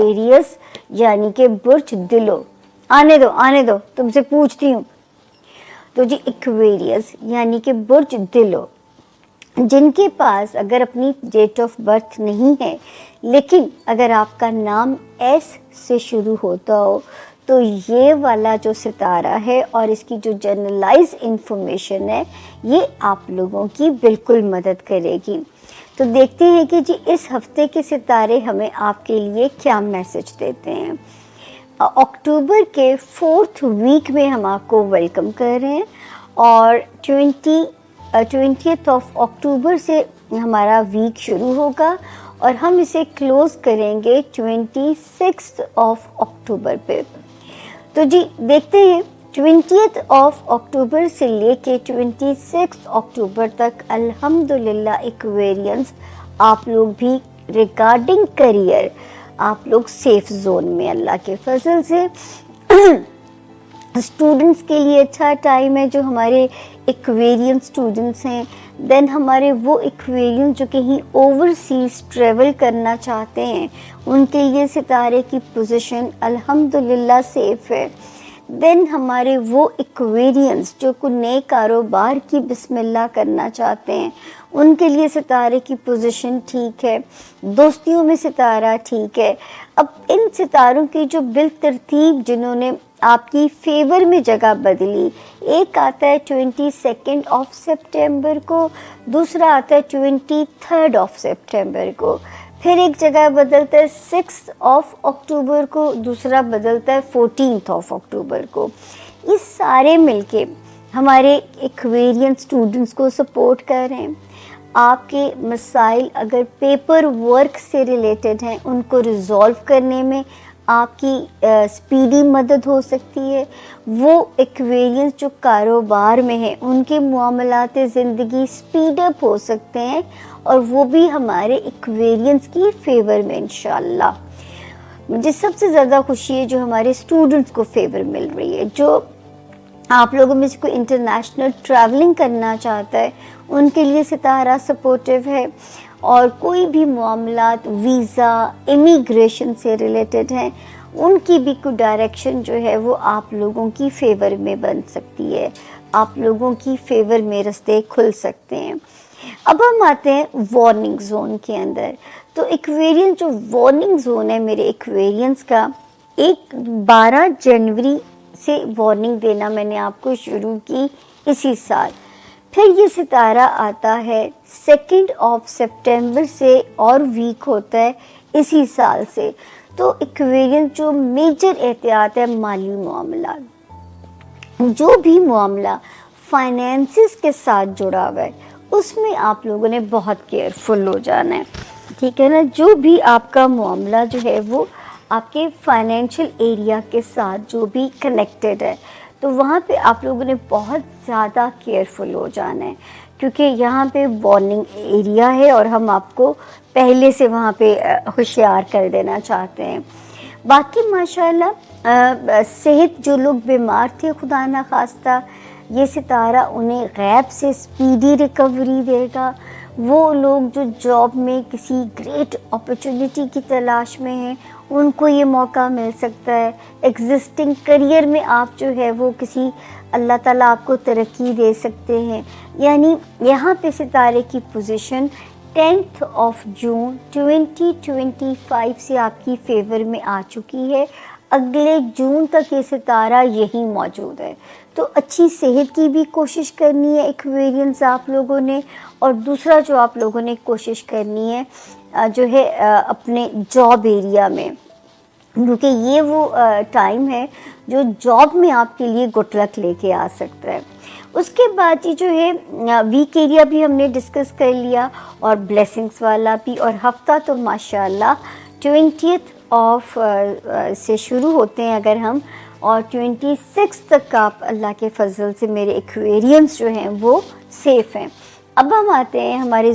Aquarius यानी कि बुर्ज दिलो, आने दो तुमसे पूछती हूँ। तो जी एक्वेरियस यानी कि बुर्ज दिलो, जिनके पास अगर अपनी डेट ऑफ बर्थ नहीं है लेकिन अगर आपका नाम एस से शुरू होता हो तो ये वाला जो सितारा है और इसकी जो जनरलाइज इंफॉर्मेशन है ये आप लोगों की बिल्कुल मदद करेगी। तो देखते हैं कि जी इस हफ्ते के सितारे हमें आपके लिए क्या मैसेज देते हैं। अक्टूबर के 4th वीक में हम आपको वेलकम कर रहे हैं और 20th ऑफ अक्टूबर से हमारा वीक शुरू होगा और हम इसे क्लोज करेंगे 26 ऑफ अक्टूबर पे। तो जी देखते हैं 20th ऑफ अक्टूबर से लेके 26 अक्टूबर तक अल्हम्दुलिल्लाह एक्वेरियंस आप लोग भी रिगार्डिंग करियर आप लोग सेफ जोन में अल्लाह के फजल से। स्टूडेंट्स के लिए अच्छा टाइम है जो हमारे एक्वेरियन स्टूडेंट्स हैं। देन हमारे वो एक्वेरियन जो कहीं ओवरसीज ट्रेवल करना चाहते हैं उनके लिए सितारे की पोजीशन अल्हम्दुलिल्लाह सेफ है। देन हमारे वो एक्वेरियंस जो कोई नए कारोबार की बिस्मिल्लाह करना चाहते हैं उनके लिए सितारे की पोजीशन ठीक है। दोस्तियों में सितारा ठीक है। अब इन सितारों की जो बिल तरतीब जिन्होंने आपकी फेवर में जगह बदली, एक आता है 22 ऑफ सितंबर को, दूसरा आता है 23 ऑफ सितंबर को, फिर एक जगह बदलता है 6 ऑफ अक्टूबर को, दूसरा बदलता है 14 ऑफ अक्टूबर को। ये सारे मिलके हमारे एक्वेरियन स्टूडेंट्स को सपोर्ट कर रहे हैं। आपके मसाइल अगर पेपर वर्क से रिलेटेड हैं उनको रिजॉल्व करने में आपकी स्पीडी मदद हो सकती है। वो एक्वेरियंस जो कारोबार में है उनके मामलात ज़िंदगी स्पीड अप हो सकते हैं और वो भी हमारे एक्वेरियंस की फेवर में इंशाल्लाह। मुझे सबसे ज़्यादा खुशी है जो हमारे स्टूडेंट्स को फेवर मिल रही है। जो आप लोगों में से कोई इंटरनेशनल ट्रैवलिंग करना चाहता है उनके लिए सितारा सपोर्टिव है और कोई भी मामलात वीज़ा इमिग्रेशन से रिलेटेड हैं उनकी भी कोई डायरेक्शन जो है वो आप लोगों की फेवर में बन सकती है, आप लोगों की फेवर में रास्ते खुल सकते हैं। अब हम आते हैं वार्निंग जोन के अंदर। तो एक्वेरियन जो वार्निंग जोन है मेरे एक्वेरियंस का, 12 जनवरी से वार्निंग देना मैंने आपको शुरू की इसी साल। फिर ये सितारा आता है 2 ऑफ सितंबर से और वीक होता है इसी साल से। तो एक्वेरियन जो मेजर एहतियात है माली मामला, जो भी मामला फाइनेंसिस के साथ जुड़ा हुआ है उसमें आप लोगों ने बहुत केयरफुल हो जाना है, ठीक है ना। जो भी आपका मामला जो है वो आपके फाइनेंशियल एरिया के साथ जो भी कनेक्टेड है तो वहाँ पे आप लोगों ने बहुत ज़्यादा केयरफुल हो जाना है क्योंकि यहाँ पे वार्निंग एरिया है और हम आपको पहले से वहाँ पे होशियार कर देना चाहते हैं। बाकी माशाल्लाह सेहत जो लोग बीमार थे खुदा ना खास्ता ये सितारा उन्हें गैब से स्पीडी रिकवरी देगा। वो लोग जो जॉब में किसी ग्रेट अपॉर्चुनिटी की तलाश में हैं उनको ये मौका मिल सकता है। एग्जिस्टिंग करियर में आप जो है वो किसी अल्लाह ताला आपको तरक्की दे सकते हैं। यानी यहाँ पे सितारे की पोजीशन 10 ऑफ जून 2025 से आपकी फेवर में आ चुकी है। अगले जून तक ये सितारा यही मौजूद है। तो अच्छी सेहत की भी कोशिश करनी है एक्वेरियंस आप लोगों ने, और दूसरा जो आप लोगों ने कोशिश करनी है जो है अपने जॉब एरिया में, क्योंकि ये वो टाइम है जो जॉब में आपके लिए गुड लक लेके आ सकता है। उसके बाद ये जो है वीक एरिया भी हमने डिस्कस कर लिया और ब्लेसिंग्स वाला भी, और हफ्ता तो माशाल्लाह 20th ऑफ से शुरू होते हैं अगर हम, और 26 तक आप अल्लाह के फजल से मेरे एक्वेरियंस जो हैं वो सेफ़ हैं। अब हम आते हैं हमारे